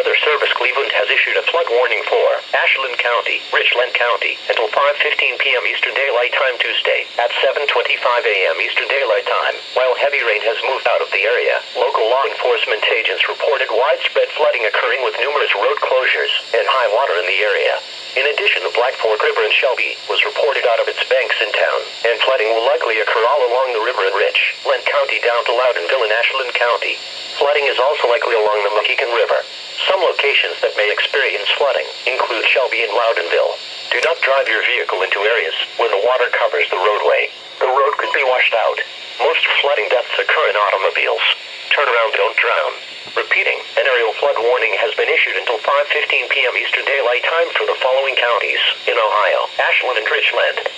Weather Service Cleveland has issued a flood warning for Ashland County, Richland County, until 5:15 p.m. Eastern Daylight Time Tuesday at 7:25 a.m. Eastern Daylight Time. While heavy rain has moved out of the area, local law enforcement agents reported widespread flooding occurring with numerous road closures and high water in the area. In addition, the Black Fork River in Shelby was reported out of its banks in town, and flooding will likely occur all along the river in Richland County down to Loudonville in Ashland County. Flooding is also likely along the Mohican River. Some locations that may experience flooding include Shelby and Loudonville. Do not drive your vehicle into areas where the water covers the roadway. The road could be washed out. Most flooding deaths occur in automobiles. Turn around, don't drown. Repeating, an aerial flood warning has been issued until 5:15 p.m. Eastern Daylight Time for the following counties in Ohio: Ashland and Richland.